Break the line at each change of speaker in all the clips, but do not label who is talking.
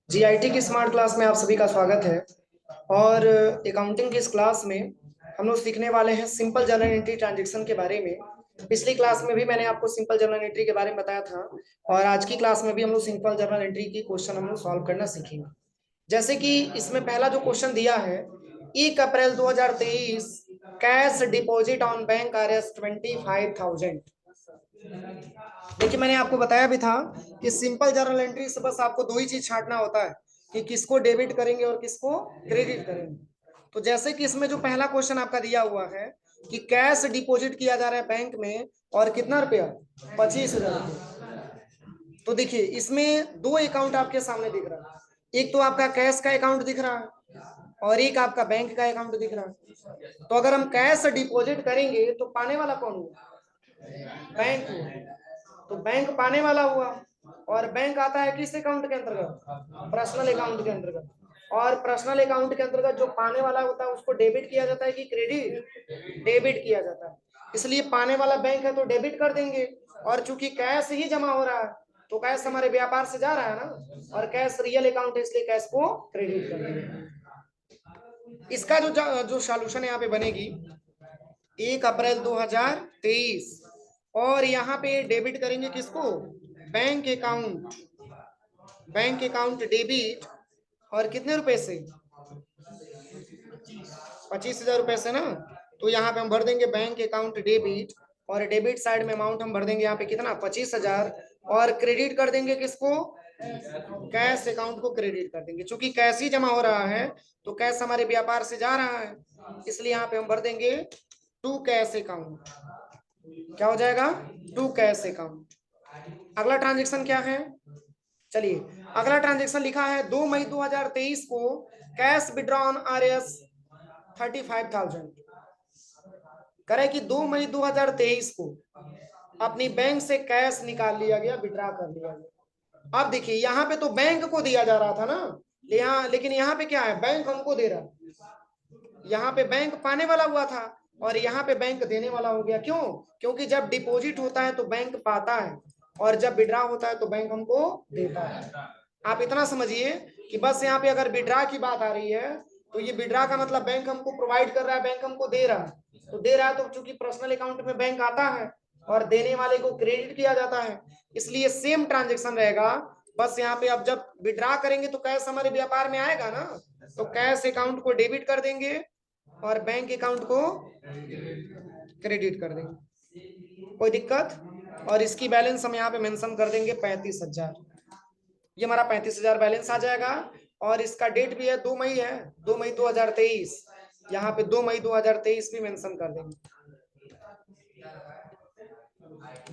GIT की smart class में आप सभी का स्वागत है। और अकाउंटिंग की इस क्लास में हम लोग सीखने वाले हैं सिंपल जर्नल एंट्री ट्रांजैक्शन के बारे में। पिछली क्लास में भी मैंने आपको सिंपल जर्नल एंट्री के बारे में बताया था, और आज की क्लास में भी हम लोग सिंपल जर्नल एंट्री की क्वेश्चन हम लोग सॉल्व करना सीखेंगे। जैसे कि इसमें पहला जो क्वेश्चन दिया है, 1 अप्रैल 2023 cash deposit on bank RS 25,000। देखिए, मैंने आपको बताया भी था कि सिंपल जर्नल एंट्री से बस आपको दो ही चीज छांटना होता है कि किसको डेबिट करेंगे और किसको क्रेडिट करेंगे। तो जैसे कि इसमें जो पहला क्वेश्चन आपका दिया हुआ है कि कैश डिपॉजिट किया जा रहा है बैंक में, और कितना रुपया, 25,000 रुपया। तो देखिए, इसमें दो अकाउंट आपके सामने दिख रहा है। एक तो आपका कैश का अकाउंट दिख रहा है और एक आपका बैंक का अकाउंट दिख रहा है। तो अगर हम कैश डिपॉजिट करेंगे तो पाने वाला कौन हुआ? बैंक हुआ। तो बैंक पाने वाला हुआ, और बैंक आता है किस अकाउंट के अंतर्गत? पर्सनल अकाउंट के अंतर्गत। और पर्सनल अकाउंट के अंतर्गत जो पाने वाला होता है उसको डेबिट किया जाता है कि क्रेडिट? डेबिट किया जाता है। इसलिए पाने वाला बैंक है तो डेबिट कर देंगे, और चूंकि कैश ही जमा हो रहा है तो कैश हमारे व्यापार से जा रहा है ना, और कैश रियल अकाउंट है इसलिए कैश को क्रेडिट कर देंगे। इसका जो सॉल्यूशन यहाँ पे बनेगी, 1 अप्रैल 2023, और यहाँ पे डेबिट करेंगे किसको? Bank account. Bank account debit, और कितने रुपए से? 25,000 रुपए से ना। तो यहाँ पे हम भर देंगे बैंक अकाउंट डेबिट, और डेबिट साइड में अमाउंट हम भर देंगे यहाँ पे कितना? 25,000। और क्रेडिट कर देंगे किसको? कैश अकाउंट को क्रेडिट कर देंगे। चूंकि कैश ही जमा हो रहा है तो कैश हमारे व्यापार से जा रहा है, इसलिए यहाँ पे हम भर देंगे टू कैश अकाउंट। क्या हो जाएगा? To cash account. अगला ट्रांजेक्शन क्या है? चलिए, अगला ट्रांजेक्शन लिखा है 2 मई 2023 को कैश विड्रॉ ऑन आरएस 35,000। करे कि 2 मई 2023 को अपनी बैंक से कैश निकाल लिया गया, विड्रॉ कर लिया गया। अब देखिए, यहाँ पे तो बैंक को दिया जा रहा था ना, लेकिन यहाँ पे क्या है? बैंक हमको दे रहा है। यहाँ पे बैंक पाने वाला हुआ था और यहाँ पे बैंक देने वाला हो गया। क्यों? क्योंकि जब डिपॉजिट होता है तो बैंक पाता है, और जब विड्रॉ होता है तो बैंक हमको देता है। आप इतना समझिए कि बस यहाँ पे अगर विड्रॉ की बात आ रही है तो ये विड्रॉ का मतलब बैंक हमको प्रोवाइड कर रहा है, बैंक हमको दे रहा है। तो दे रहा है तो चूंकि पर्सनल अकाउंट में बैंक आता है और देने वाले को क्रेडिट किया जाता है, इसलिए सेम ट्रांजेक्शन रहेगा। बस यहाँ पे अब जब विड्रॉ करेंगे तो कैश हमारे व्यापार में आएगा ना, तो कैश अकाउंट को डेबिट कर देंगे और बैंक अकाउंट को क्रेडिट कर देंगे। कोई दिक्कत? और इसकी बैलेंस हम यहाँ पे मेंशन कर देंगे 35,000। ये हमारा 35,000 बैलेंस आ जाएगा। और इसका डेट भी है 2 मई है, 2 मई 2023। यहाँ पे 2 मई 2023 भी मेंशन कर देंगे,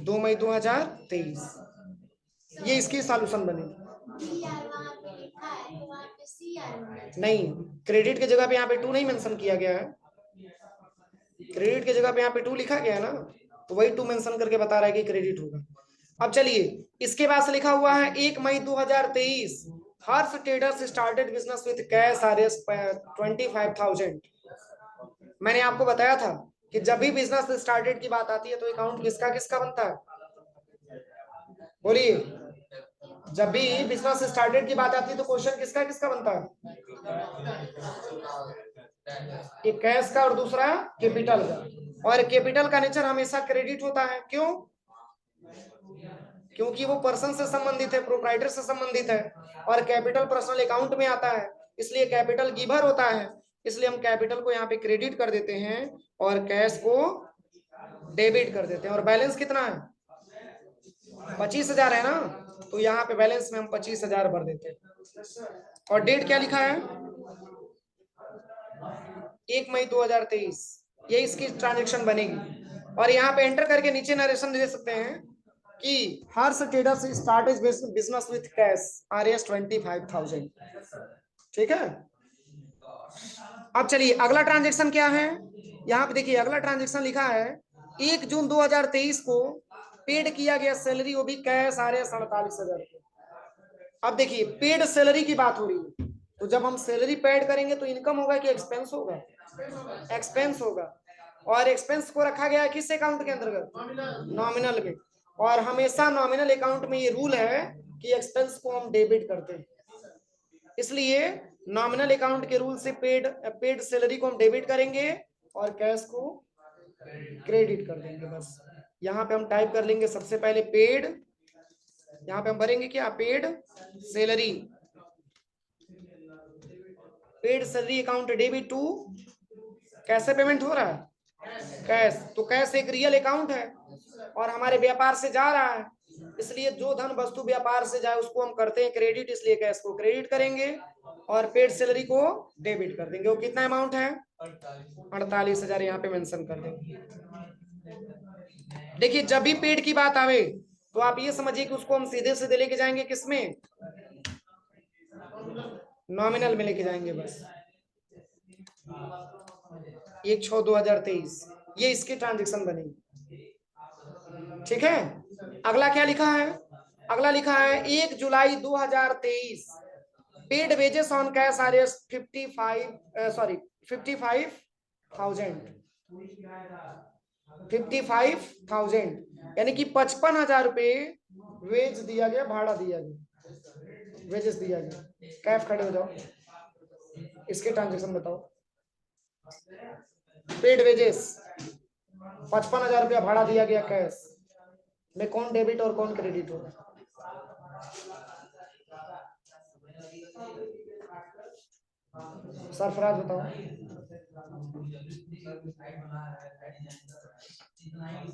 2 मई 2023। ये इसकी सॉल्यूशन बनेगी। नहीं, क्रेडिट की जगह पे यहाँ पे 2 नहीं मेंशन किया गया है। क्रेडिट की जगह पे यहाँ पे 2 लिखा गया है ना, तो वही 2 मेंशन करके बता रहा है कि क्रेडिट होगा। अब चलिए, इसके बाद से लिखा हुआ है 1 मई 2023 Harsh traders started business with cash RS 25,000। मैंने आपको बताया था कि जब भी बिजनेस स्टार्टेड की बात आती है तो अकाउंट किसका किसका बनता है? बोलिए, जब भी बिजनेस स्टार्टेड की बात आती है तो क्वेश्चन किसका किसका बनता है? एक कैश का और दूसरा कैपिटल का। और कैपिटल का नेचर हमेशा क्रेडिट होता है। क्यों? क्योंकि वो पर्सन से संबंधित है, प्रोप्राइटर से संबंधित है, और कैपिटल पर्सनल अकाउंट में आता है, इसलिए कैपिटल गिवर होता है। इसलिए हम कैपिटल को यहाँ पे क्रेडिट कर देते हैं और कैश को डेबिट कर देते हैं। और बैलेंस कितना है? 25,000 है ना, तो यहाँ पे बैलेंस में हम 25,000 भर देते हैं। और डेट क्या लिखा है? 1 मई 2023। ये इसकी ट्रांजेक्शन बनेगी। और यहाँ पे एंटर करके नीचे नरेशन दे सकते हैं कि Harsh traders started business with cash RS 25,000। ठीक है। अब चलिए, अगला ट्रांजेक्शन क्या है? यहाँ पे देखिए, अगला ट्रांजेक्शन लिखा है 1 जून 2023 को पेड किया गया सैलरी, वो भी कैश आरएस 48,000। अब देखिए, पेड सैलरी की बात हो रही है, तो जब हम सैलरी पेड करेंगे तो इनकम होगा कि एक्सपेंस होगा? एक्सपेंस होगा। और एक्सपेंस को रखा गया है किस अकाउंट के अंतर्गत? नॉमिनल में। और हमेशा नॉमिनल अकाउंट में ये रूल है कि एक्सपेंस को हम डेबिट करते हैं, इसलिए नॉमिनल अकाउंट के रूल से पेड सैलरी को हम डेबिट करेंगे और कैश को क्रेडिट कर देंगे। बस यहाँ पे हम टाइप कर लेंगे सबसे पहले पेड, यहाँ पे हम भरेंगे क्या, paid salary, paid salary account debit to, कैसे पेमेंट हो रहा है, कैश। तो कैश एक रियल अकाउंट है और हमारे व्यापार से जा रहा है, इसलिए जो धन वस्तु व्यापार से जाए उसको हम करते हैं क्रेडिट, इसलिए कैश को क्रेडिट करेंगे और पेड सैलरी को डेबिट कर देंगे। वो कितना अमाउंट है, 48,000 यहाँ पे मेंशन कर देंगे। देखिए जब भी पेड की बात आवे तो आप ये समझिए कि उसको हम सीधे सीधे लेके जाएंगे किसमें, नॉमिनल में लेके जाएंगे। बस 1/6/2023 ये इसकी ट्रांजेक्शन बनेगी, ठीक है। अगला क्या लिखा है, अगला लिखा है 1 जुलाई 2023 paid wages on cash R S 55,000 यानी कि 55,000 रुपए वेज दिया गया, भाड़ा दिया गया, वेजेस दिया गया। कैफ खड़े हो जाओ, इसके ट्रांजेक्शन बताओ। पेड वेजेस 55,000 रुपया भाड़ा दिया गया कैश में, कौन डेबिट और कौन क्रेडिट होगा, सरफराज बताओ।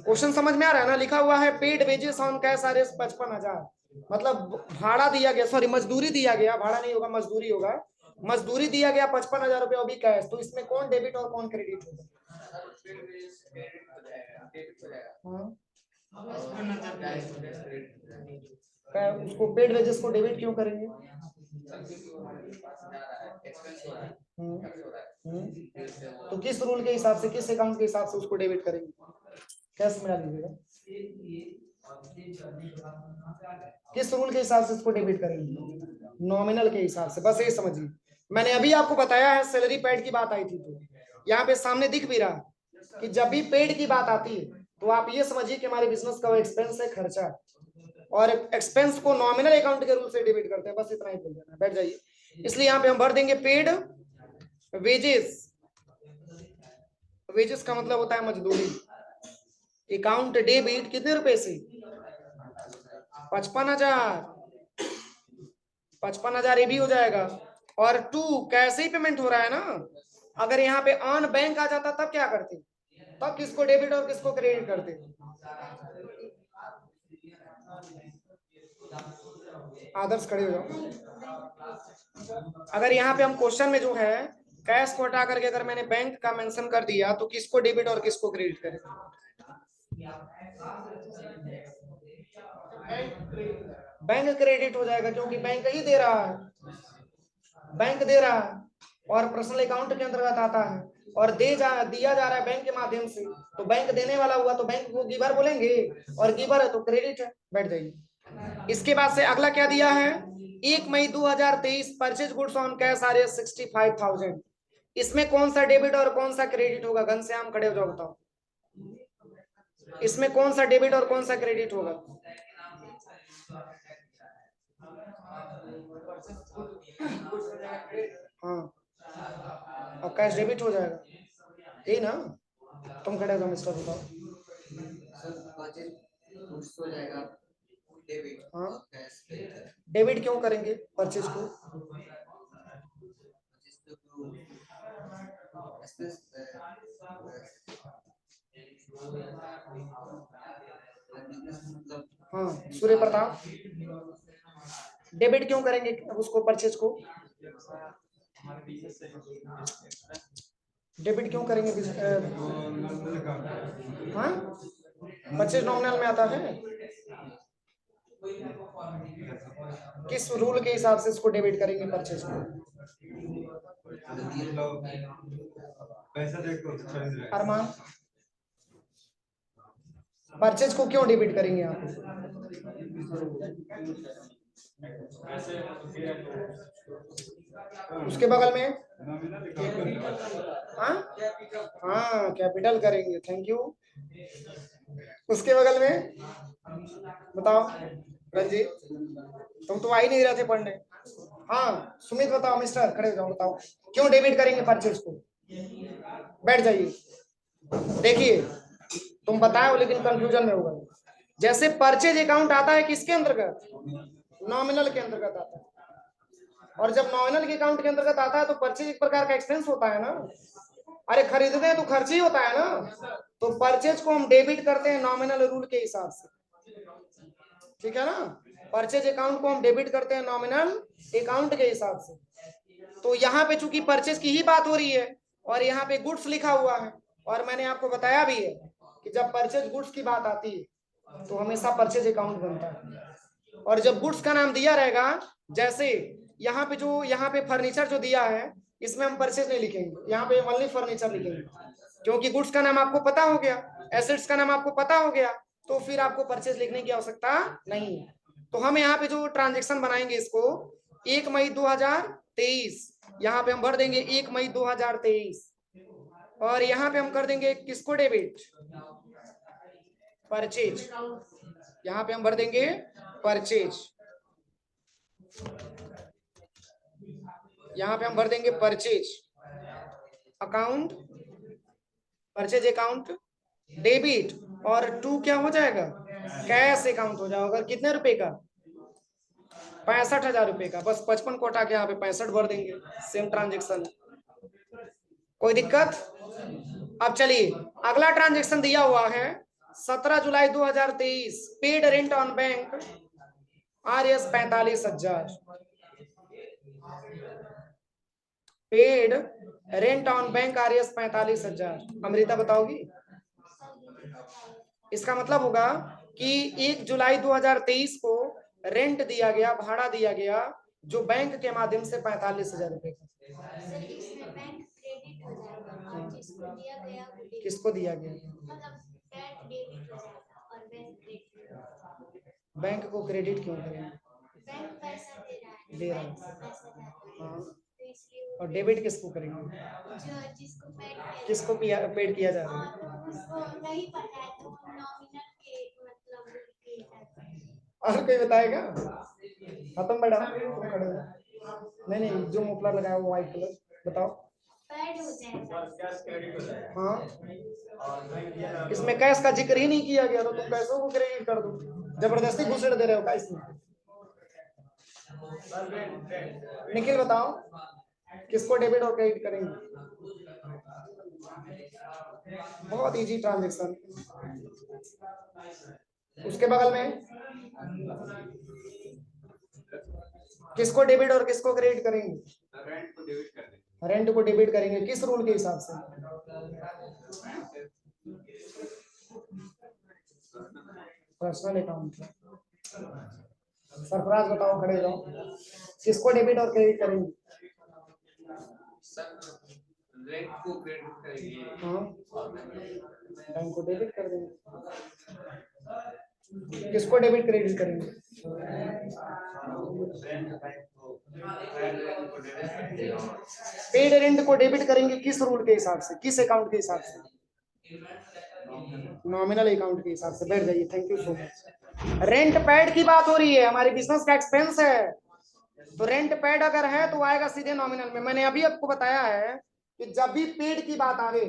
क्वेश्चन समझ में आ रहा है ना, लिखा हुआ है paid wages on cash R S 55,000, मतलब भाड़ा दिया गया, सॉरी मजदूरी दिया गया, भाड़ा नहीं होगा मजदूरी होगा, मजदूरी दिया गया 55,000 रुपया अभी कैश, तो इसमें कौन डेबिट और कौन क्रेडिट होगा, उसको पेड वेजेस को डेबिट क्यों करेंगे, तो किस रूल के हिसाब से, किस अकाउंट के हिसाब से उसको डेबिट करेंगे, कैसे मिला लीजिएगा, किस रूल के हिसाब से उसको डेबिट करेंगे, नॉमिनल के हिसाब से। बस ये समझिए, मैंने अभी आपको बताया है सैलरी पेड की बात आई थी, तो यहाँ पे सामने दिख भी रहा कि जब भी पेड की बात आती है तो आप ये समझिए कि हमारे बिजनेस का वो एक्सपेंस है, खर्चा, और एक्सपेंस को नॉमिनल अकाउंट के रूल से डेबिट करते हैं। बस इतना ही बोल देना, बैठ जाइए। इसलिए यहाँ पे हम भर देंगे पेड वेजेस, वेजेस का मतलब होता है मजदूरी, अकाउंट डेबिट कितने रुपए से, 55,000, 55,000 ये भी हो जाएगा। और टू कैसे ही पेमेंट हो रहा है ना, अगर यहाँ पे ऑन बैंक आ जाता तब क्या करते, तब किसको डेबिट और किसको क्रेडिट करते, आदर्श खड़े हो जाओ। अगर यहाँ पे हम क्वेश्चन में जो है कैश को हटा करके अगर मैंने बैंक का मेंशन कर दिया तो किसको डेबिट और किसको क्रेडिट करें, बैंक क्रेडिट हो जाएगा, क्योंकि बैंक ही दे रहा है, बैंक दे रहा है और पर्सनल अकाउंट के अंतर्गत आता है और दिया जा रहा है बैंक के माध्यम से, तो बैंक देने वाला हुआ तो बैंक को गिवर बोलेंगे, और गिवर है तो क्रेडिट है। बैठ जाइए। इसके बाद से अगला क्या दिया है, 1 मई 2023 purchase goods on cash R S 65,000, इसमें कौन सा डेबिट और कौन सा क्रेडिट होगा, घनश्याम खड़े हो जाओ बताओ, इसमें कौन सा डेबिट और कौन सा क्रेडिट होगा, हाँ और कैश डेबिट हो जाएगा, यही ना, तुम खड़े हो जाओ मिस्टर बताओ। हाँ डेबिट क्यों करेंगे परचेज को, हाँ सूर्य प्रताप, डेबिट क्यों करेंगे उसको परचेज को, डेबिट क्यों करेंगे, हाँ परचेज नॉमिनल में आता है, किस रूल के हिसाब से इसको डेबिट करेंगे परचेज को, अरमान परचेज को क्यों डेबिट करेंगे आप, उसके बगल में हाँ हाँ कैपिटल करेंगे, थैंक यू। उसके बगल में बताओ रंजीत, तुम तो आ ही नहीं रहे थे पढ़ने। हाँ सुमित बताओ, मिस्टर खड़े हो जाओ, बताओ क्यों डेबिट करेंगे परचेज को। बैठ जाइए। देखिए तुम बताओ लेकिन कंफ्यूजन में होगा। जैसे परचेज अकाउंट आता है किसके अंतर्गत, नॉमिनल के अंतर्गत आता है। और जब नॉमिनल के अकाउंट के अंतर्गत आता है तो परचेज एक प्रकार का एक्सपेंस होता है ना। अरे खरीदते हैं तो खर्च ही होता है ना। तो परचेज को हम डेबिट करते हैं नॉमिनल रूल के हिसाब से, ठीक है ना। परचेज अकाउंट को हम डेबिट करते हैं नॉमिनल अकाउंट के हिसाब से। तो यहाँ पे चूंकि परचेज की ही बात हो रही है और यहाँ पे गुड्स लिखा हुआ है, और मैंने आपको बताया भी है कि जब परचेज गुड्स की बात आती है तो हमेशा परचेज अकाउंट बनता है। और जब गुड्स का नाम दिया रहेगा, जैसे यहाँ पे फर्नीचर जो दिया है इसमें हम परचेज नहीं लिखेंगे, यहाँ पे ओनली फर्नीचर लिखेंगे, क्योंकि गुड्स का नाम आपको पता हो गया, एसेट्स का नाम आपको पता हो गया, तो फिर आपको परचेज लिखने की आवश्यकता नहीं है। तो हम यहाँ पे जो ट्रांजेक्शन बनाएंगे इसको 1 मई 2023, यहाँ पे हम भर देंगे 1 मई 2023, और यहाँ पे हम कर देंगे किसको डेबिट, परचेज। यहाँ पे हम भर देंगे परचेज, यहाँ पे हम भर देंगे purchase account, purchase account debit, और 2 क्या हो जाएगा, कैश अकाउंट हो जाएगा। कितने रुपए का, 65,000 रुपए का। बस 55 को हटा के यहाँ पे 65 भर देंगे, सेम ट्रांजेक्शन। कोई दिक्कत। अब चलिए अगला ट्रांजेक्शन दिया हुआ है 17 जुलाई 2023, paid rent on bank RS 45,000, paid rent on bank RS 45,000। Amrita बताओगी। इसका मतलब होगा कि 1 जुलाई 2023 को रेंट दिया गया, भाड़ा दिया गया जो बैंक के माध्यम से 45,000 रुपए का। किसको दिया गया, बैंक को क्रेडिट क्यों करें, बैंक पैसा दे रहा है। हाँ और डेबिट किसको करेंगे, किसको पेड किया जा रहा है, और कोई बताएगा। खत्म मैडम, तुम खड़े हो। नहीं नहीं, जो मुफलर लगाया वो व्हाइट कलर, बताओ। हाँ इसमें कैश का जिक्र ही नहीं किया गया, तो तुम कैशों को क्रेडिट कर दो, जबरदस्ती घुसेड़ दे रहे हो का इसमें। निखिल बताओ किसको डेबिट और क्रेडिट करेंगे। बहुत इजी ट्रांजेक्शन। उसके बगल में किसको डेबिट और किसको क्रेडिट करेंगे, रेंट को डेबिट करेंगे किस रूल के हिसाब से, पर्सनल अकाउंट। सरफराज बताओ, खड़े जाओ, किसको डेबिट और क्रेडिट करेंगे, रेंट को क्रेडिट करेंगे। हाँ बैंक को डेबिट कर देंगे। किसको डेबिट क्रेडिट करेंगे, पेड रेंट को डेबिट करेंगे किस रूल के हिसाब से, किस अकाउंट के हिसाब से, नॉमिनल अकाउंट के हिसाब से। बैठ जाइए, thank you so much. Rent pad की बात हो रही है, हमारी बिजनेस का एक्सपेंस है, तो रेंट पैड अगर है तो आएगा सीधे नॉमिनल में। मैंने अभी आपको बताया है कि जब भी पेड की बात आवे,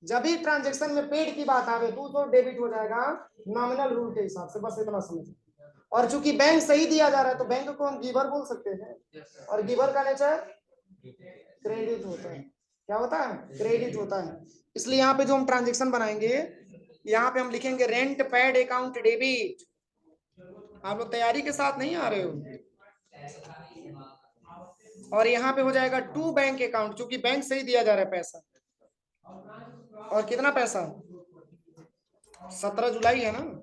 जब भी ट्रांजेक्शन में पेड की बात आवे तो डेबिट हो जाएगा नॉमिनल रूल के हिसाब से, बस इतना समझ। और चूंकि बैंक सही दिया जा रहा है तो बैंक को हम गिवर बोल सकते हैं, और गिवर का नेचर क्रेडिट होता है। क्या होता है, क्रेडिट होता है। इसलिए यहाँ पे जो हम ट्रांजेक्शन बनाएंगे, यहाँ पे हम लिखेंगे रेंट पैड अकाउंट डेबिट। आप लोग तैयारी के साथ नहीं आ रहे हो। और यहाँ पे हो जाएगा टू बैंक अकाउंट, क्योंकि बैंक से ही दिया जा रहा है पैसा। और कितना पैसा, 17 जुलाई है ना,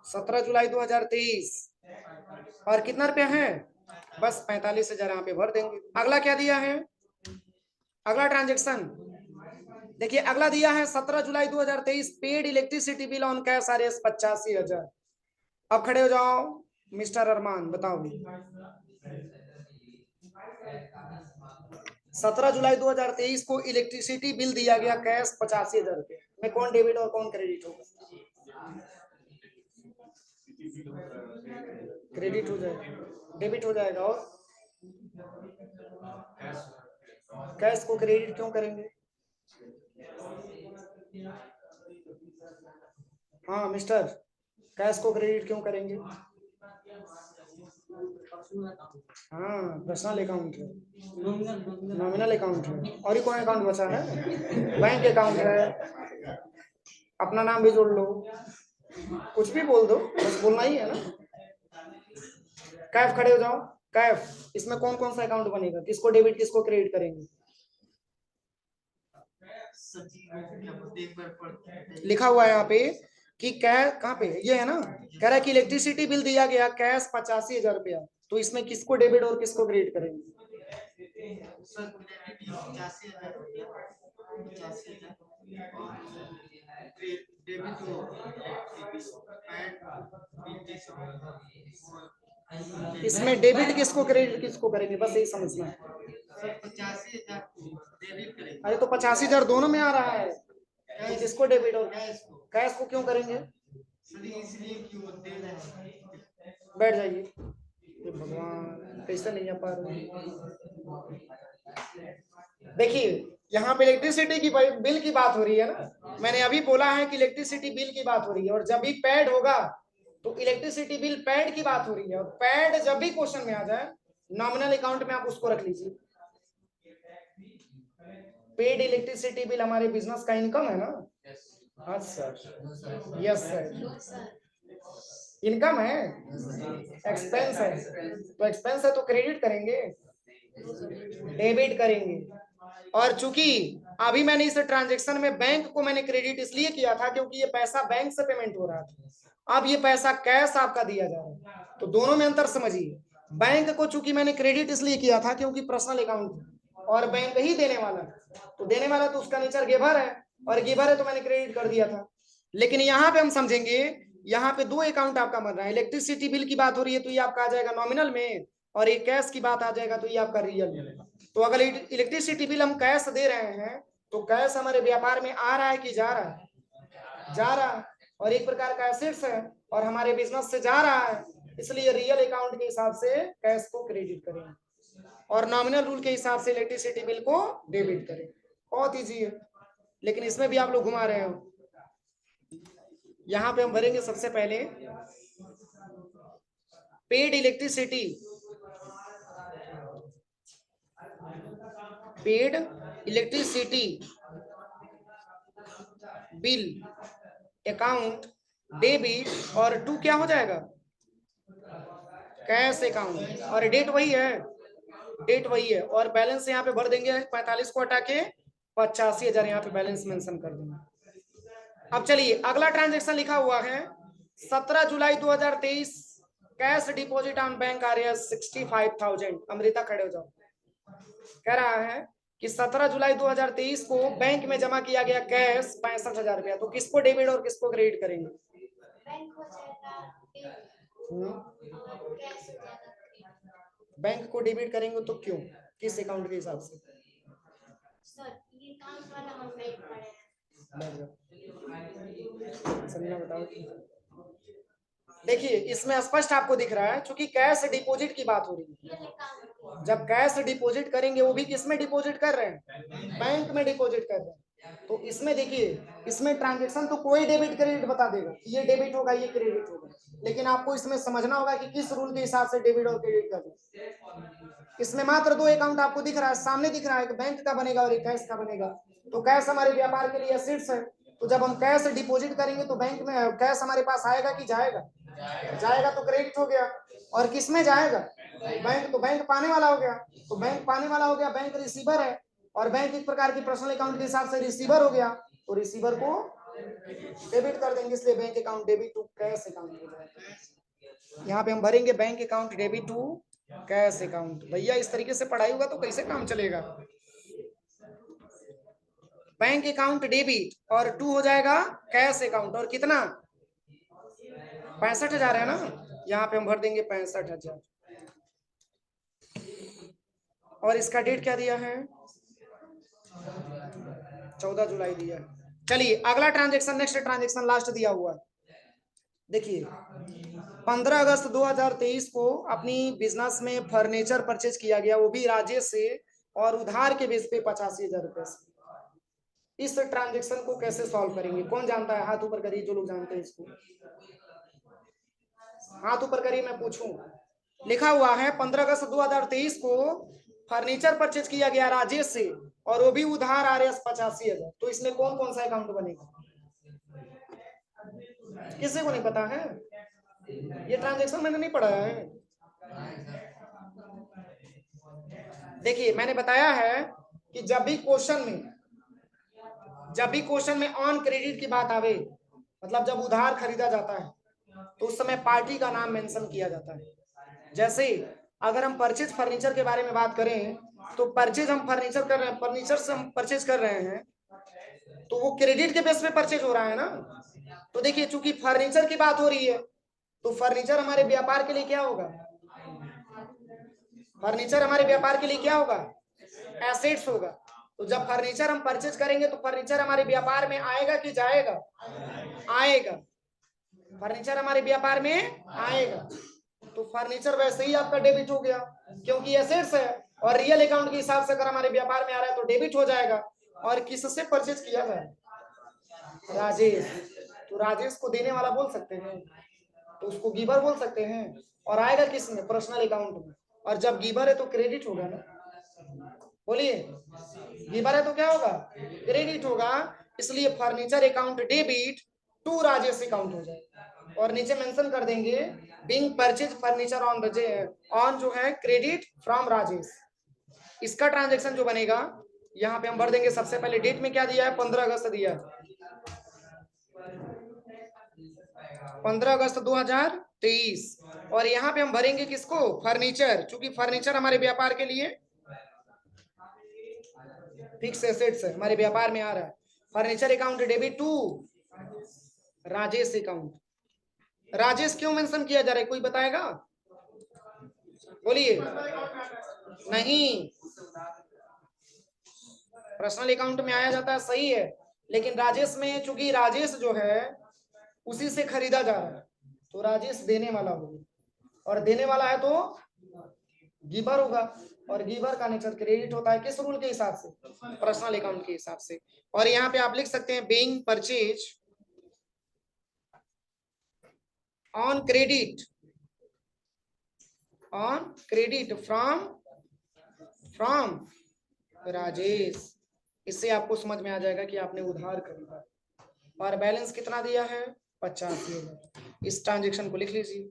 17 जुलाई 2023। और कितना रुपया है, बस 45,000 यहाँ पे भर देंगे। अगला क्या दिया है, अगला ट्रांजेक्शन देखिए, अगला दिया है 17 जुलाई 2023, paid electricity bill on cash RS 85,000। अब खड़े हो जाओ मिस्टर अरमान, बताओ। 17 जुलाई 2023 को इलेक्ट्रिसिटी बिल दिया गया कैश 85,000 रुपये में, कौन डेबिट और कौन क्रेडिट होगा? क्रेडिट हो जाएगा, डेबिट हो जाएगा। और कैश को क्रेडिट क्यों करेंगे? हाँ मिस्टर, कैश को क्रेडिट क्यों करेंगे? हाँ पर्सनल अकाउंट है, नॉमिनल अकाउंट है, और ही कौन अकाउंट बचा है? बैंक अकाउंट है, अपना नाम भी जोड़ लो, कुछ भी बोल दो, बस बोलना ही है ना। कैफ खड़े हो जाओ, कैफ, इसमें कौन कौन सा अकाउंट बनेगा, किसको डेबिट किसको क्रेडिट करेंगे? लिखा हुआ है यहाँ पे कि कैश, कहाँ पे ये है ना, कह रहा है कि इलेक्ट्रिसिटी बिल दिया गया कैश 85,000 रुपया, तो इसमें किसको डेबिट और किसको क्रेडिट करेंगे? इसमें डेबिट किसको क्रेडिट किसको करेंगे, बस यही समझना है। 85,000 डेबिट करेंगे। अरे तो 85,000 दोनों में आ रहा है, तो किसको डेबिट और कैश को क्यों करेंगे? बैठ जाइए, भगवान कैसे नहीं आ पा रहे। देखिए यहाँ पे इलेक्ट्रिसिटी की बिल की बात हो रही है ना, मैंने अभी बोला है कि इलेक्ट्रिसिटी बिल की बात हो रही है, और जब भी पेड होगा तो इलेक्ट्रिसिटी बिल पेड की बात हो रही है, और पेड जब भी क्वेश्चन में आ जाए नॉमिनल अकाउंट में आप उसको रख लीजिए। पेड इलेक्ट्रिसिटी बिल हमारे बिजनेस का इनकम है ना? हाँ सर, यस सर, इनकम है, एक्सपेंस है, तो एक्सपेंस है तो क्रेडिट करेंगे, डेबिट करेंगे। और चूंकि अभी मैंने इस ट्रांजैक्शन में बैंक को मैंने क्रेडिट इसलिए किया था क्योंकि ये पैसा बैंक से पेमेंट हो रहा था, अब ये पैसा कैश आपका दिया जा रहा है, तो दोनों में अंतर समझिए। बैंक को चूंकि मैंने क्रेडिट इसलिए किया था क्योंकि पर्सनल अकाउंट और बैंक ही देने वाला, तो देने वाला तो उसका नेचर गिवर है, और गिवर है तो मैंने क्रेडिट कर दिया था। लेकिन यहाँ पे हम समझेंगे, यहाँ पे दो अकाउंट आपका बन रहा है, इलेक्ट्रिसिटी बिल की बात हो रही है तो ये आपका आ जाएगा नॉमिनल में, और ये कैश की बात आ जाएगा तो ये आपका रियल में। तो अगर इलेक्ट्रिसिटी बिल हम कैश दे रहे हैं तो कैश हमारे व्यापार में आ रहा है कि जा रहा है? जा रहा है, और एक प्रकार का एसेट्स है और हमारे बिजनेस से जा रहा है, इसलिए रियल अकाउंट के हिसाब से कैश को क्रेडिट करेंगे और नॉमिनल रूल के हिसाब से इलेक्ट्रिसिटी बिल को डेबिट करें। बहुत ईजी है, लेकिन इसमें भी आप लोग घुमा रहे हो। यहाँ पे हम भरेंगे सबसे पहले paid electricity, paid electricity bill account debit, और टू क्या हो जाएगा? कैश अकाउंट, और डेट वही है, डेट वही है, और बैलेंस यहाँ पे भर देंगे 45 को हटा के 85,000 यहाँ पे बैलेंस मेंशन कर देंगे। अब चलिए अगला ट्रांजैक्शन लिखा हुआ है 17 जुलाई 2023 cash deposit on bank RS 65,000। Amrita खड़े हो जाओ। कह रहा है कि 17 जुलाई 2023 को बैंक में जमा किया गया कैश 65,000 रुपया, तो किसको डेबिट और किसको क्रेडिट करेंगे? बैंक को डेबिट करेंगे तो क्यों, किस अकाउंट के हिसाब से? बताओ। देखिए इसमें स्पष्ट आपको दिख रहा है, चूंकि कैश डिपॉजिट की बात हो रही है, जब कैश डिपॉजिट करेंगे वो भी किसमें डिपॉजिट कर रहे हैं? बैंक में डिपॉजिट कर रहे हैं, तो इसमें देखिए इसमें ट्रांजैक्शन तो कोई डेबिट क्रेडिट बता देगा, ये डेबिट होगा ये क्रेडिट होगा, लेकिन आपको इसमें समझना होगा कि किस रूल के हिसाब से डेबिट और क्रेडिट करना। इसमें मात्र दो अकाउंट आपको दिख रहा है, सामने दिख रहा है कि बैंक का बनेगा और कैश का बनेगा, तो कैश हमारे व्यापार के लिए एसेट्स है, तो जब हम कैश डिपॉजिट करेंगे तो बैंक में कैश हमारे पास आएगा कि जाएगा? जाएगा, तो क्रेडिट हो गया। और किस में जाएगा? बैंक, तो बैंक पाने वाला हो गया, तो बैंक पाने वाला हो गया, बैंक रिसीवर है, और बैंक एक प्रकार की पर्सनल अकाउंट के हिसाब से रिसीवर हो गया, तो रिसीवर को डेबिट कर देंगे, इसलिए bank account debit to cash account हो जाएगा। यहाँ पे हम भरेंगे bank account debit to cash account. भैया इस तरीके से पढ़ाई होगा तो कैसे काम चलेगा? बैंक अकाउंट डेबिट और टू हो जाएगा कैश अकाउंट, और कितना? 65,000 है ना, यहाँ पे हम भर देंगे 65,000, और इसका डेट क्या दिया है? 14 जुलाई दिया है। चलिए अगला ट्रांजेक्शन, नेक्स्ट ट्रांजेक्शन लास्ट दिया हुआ है। देखिए 15 अगस्त 2023 को अपनी बिजनेस में फर्नीचर परचेज किया गया, वो भी राजेश से, और उधार के बेस पे 85,000 रुपए से। इस ट्रांजेक्शन को कैसे सॉल्व करेंगे, कौन जानता है? हाथ ऊपर करिए जो लोग जानते हैं इसको, हाथ ऊपर करिए, मैं पूछूं। लिखा हुआ है 15 अगस्त 2023 को फर्नीचर परचेज किया गया राजेश से, और वो भी उधार RS 85,000। तो इसमें कौन कौन सा अकाउंट बनेगा? किसी को नहीं पता है? ये ट्रांजेक्शन मैंने नहीं पढ़ाया है। देखिए मैंने बताया है कि जब भी क्वेश्चन में ऑन क्रेडिट की बात आवे, मतलब जब उधार खरीदा जाता है, तो उस समय पार्टी का नाम मेंशन किया जाता है। जैसे अगर हम परचेज फर्नीचर के बारे में बात करें, तो परचेज हम फर्नीचर कर रहे हैं, फर्नीचर से हम परचेज कर रहे हैं, तो वो क्रेडिट के बेस पे परचेज हो रहा है ना। तो देखिए चूंकि फर्नीचर की बात हो रही है, तो फर्नीचर हमारे व्यापार के लिए क्या होगा? फर्नीचर हमारे व्यापार के लिए क्या होगा? एसेट्स होगा। तो जब फर्नीचर हम परचेज करेंगे, तो फर्नीचर हमारे व्यापार में आएगा कि जाएगा? आएगा। फर्नीचर हमारे व्यापार में आएगा, तो फर्नीचर वैसे ही आपका डेबिट हो गया, क्योंकि एसेट्स है, और रियल अकाउंट के हिसाब से अगर हमारे व्यापार में आ रहा है तो डेबिट हो जाएगा। और किससे परचेज किया जाए? राजेश। तो राजेश को देने वाला बोल सकते हैं, तो उसको गिवर बोल सकते हैं, और आएगा किस में? पर्सनल अकाउंट में। और जब गिवर है तो क्रेडिट होगा ना, बोलिए। गिवर है तो क्या होगा? क्रेडिट होगा। इसलिए furniture account debit to Rajesh account हो जाएगा, और नीचे मेंशन कर देंगे बीइंग परचेज फर्नीचर ऑन जो है क्रेडिट फ्रॉम राजेश। इसका ट्रांजेक्शन जो बनेगा, यहाँ पे हम भर देंगे। सबसे पहले डेट में क्या दिया है? 15 अगस्त दिया है, 15 अगस्त 2023। और यहाँ पे हम भरेंगे किसको? फर्नीचर, चूंकि फर्नीचर हमारे व्यापार के लिए फिक्स एसेट्स है, हमारे व्यापार में आ रहा है। Furniture account debit to Rajesh account. Rajesh क्यों मेंशन किया जा रहा है, कोई बताएगा? बोलिए। नहीं, पर्सनल अकाउंट में आया जाता है, सही है, लेकिन राजेश में चूंकि राजेश जो है उसी से खरीदा जा रहा है, तो राजेश देने वाला होगा, और देने वाला है तो गिवर होगा, और गिवर का नेचर क्रेडिट होता है। किस रूल के हिसाब से? पर्सनल अकाउंट के हिसाब से। और यहाँ पे आप लिख सकते हैं being purchase on credit from Rajesh. इससे आपको समझ में आ जाएगा कि आपने उधार खरीदा, और बैलेंस कितना दिया है? 85,000। इस ट्रांजेक्शन को लिख लीजिए।